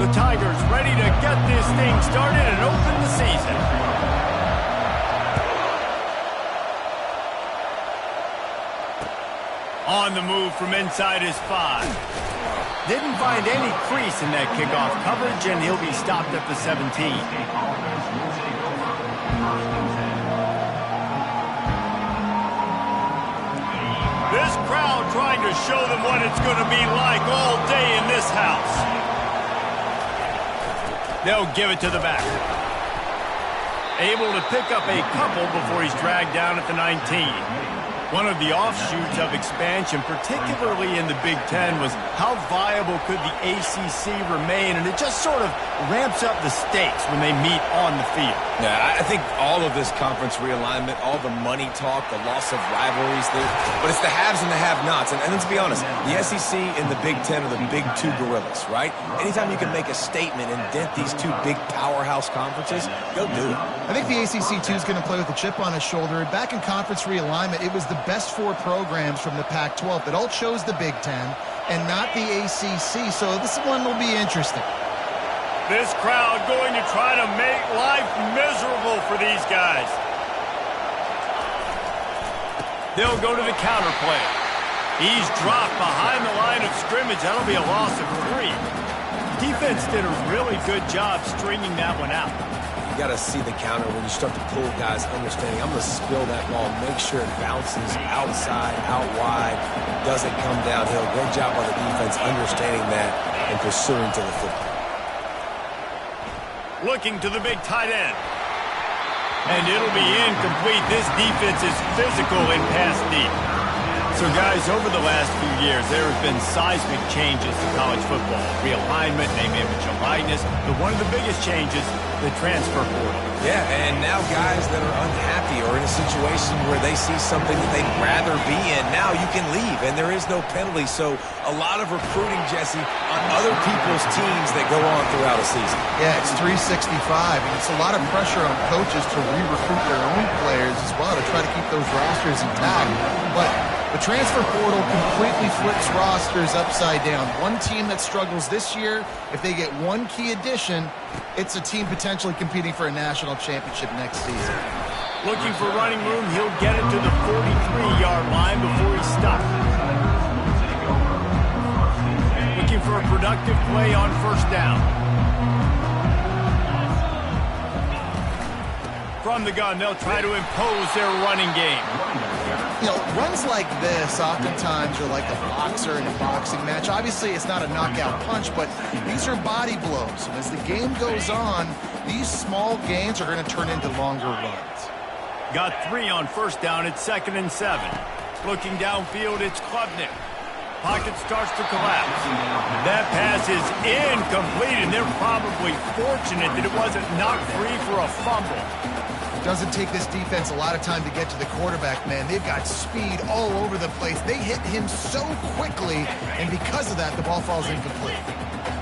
The Tigers ready to get this thing started and open the season. On the move from inside his 5. Didn't find any crease in that kickoff coverage, and he'll be stopped at the 17. This crowd trying to show them what it's going to be like all day in this house. They'll give it to the back. Able to pick up a couple before he's dragged down at the 19. One of the offshoots of expansion, particularly in the Big Ten, was how viable could the ACC remain, and it just sort of ramps up the stakes when they meet on the field. Yeah, I think all of this conference realignment, all the money talk, the loss of rivalries, but it's the haves and the have-nots. And let's be honest, the SEC and the Big Ten are the big two gorillas, right? Anytime you can make a statement and dent these two big powerhouse conferences, go do it. I think the ACC, too, is going to play with a chip on his shoulder. Back in conference realignment, it was the best 4 programs from the Pac-12 that all chose the Big Ten and not the ACC, so this one will be interesting. This crowd going to try to make life miserable for these guys. They'll go to the counter play. He's dropped behind the line of scrimmage. That'll be a loss of 3. Defense did a really good job stringing that one out. You got to see the counter when you start to pull guys understanding. I'm going to spill that ball, make sure it bounces outside, out wide, doesn't come downhill. Great job by the defense understanding that and pursuing to the football. Looking to the big tight end. And it'll be incomplete. This defense is physical in pass deep. So, guys, over the last few years, there have been seismic changes to college football. Realignment, name, image, and likeness. But one of the biggest changes, the transfer portal. Yeah, and now guys that are unhappy or in a situation where they see something that they'd rather be in, now you can leave, and there is no penalty. So a lot of recruiting, Jesse, on other people's teams that go on throughout a season. Yeah, it's 365, and it's a lot of pressure on coaches to re-recruit their own players as well to try to keep those rosters intact. But the transfer portal completely flips rosters upside down. One team that struggles this year, if they get one key addition, it's a team potentially competing for a national championship next season. Looking for running room, he'll get it to the 43-yard line before he's stopped. Looking for a productive play on first down. From the gun, they'll try to impose their running game. You know, runs like this oftentimes are like a boxer in a boxing match. Obviously, it's not a knockout punch, but these are body blows. And as the game goes on, these small gains are going to turn into longer runs. Got 3 on first down. It's 2nd and 7. Looking downfield, it's Klubnik. Pocket starts to collapse. That pass is incomplete, and they're probably fortunate that it wasn't knocked free for a fumble. Doesn't take this defense a lot of time to get to the quarterback, man. They've got speed all over the place. They hit him so quickly, and because of that, the ball falls incomplete.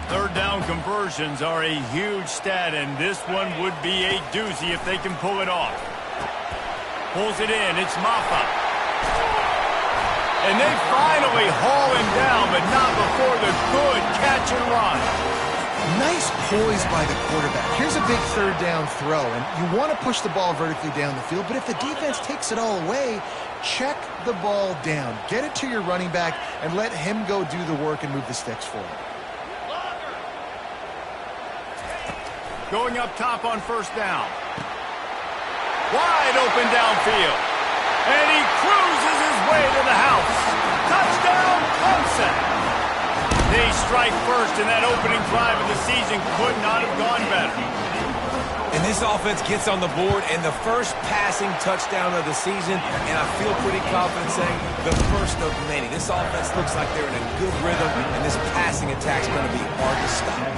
Third down conversions are a huge stat, and this one would be a doozy if they can pull it off. Pulls it in. It's Maffa. And they finally haul him down, but not before the good catch and run. Nice poise by the quarterback. Here's a big third down throw, and you want to push the ball vertically down the field, but if the defense takes it all away, check the ball down. Get it to your running back and let him go do the work and move the sticks for you. Going up top on first down. Wide open downfield. And he cruises his way to the house. Touchdown, Clemson. They strike first, and that opening drive of the season could not have gone better. And this offense gets on the board, and the first passing touchdown of the season, and I feel pretty confident saying the first of many. This offense looks like they're in a good rhythm, and this passing attack's going to be hard to stop.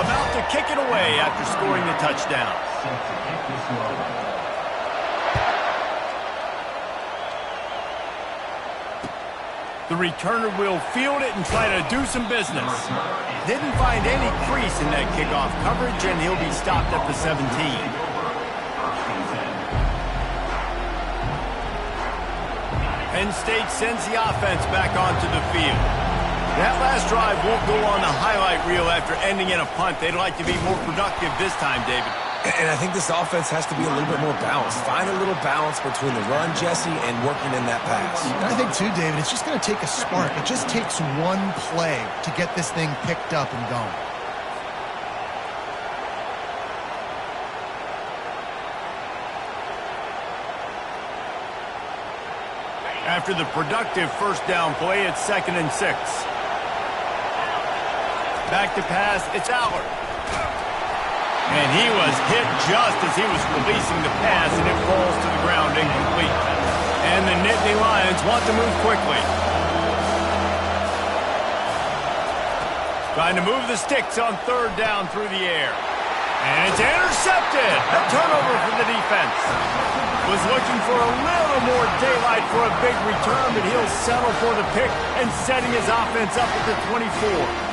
About to kick it away after scoring the touchdown. The returner will field it and try to do some business. Didn't find any crease in that kickoff coverage, and he'll be stopped at the 17. Penn State sends the offense back onto the field. That last drive won't go on the highlight reel after ending in a punt. They'd like to be more productive this time, David. And I think this offense has to be a little bit more balanced. Find a little balance between the run, Jesse, and working in that pass. And I think, too, David, it's just going to take a spark. It just takes one play to get this thing picked up and going. After the productive first down play, it's 2nd and 6. Back to pass, it's Allard. And he was hit just as he was releasing the pass, and it falls to the ground incomplete. And the Nittany Lions want to move quickly. Trying to move the sticks on 3rd down through the air. And it's intercepted. A turnover for the defense. Was looking for a little more daylight for a big return, but he'll settle for the pick and setting his offense up at the 24.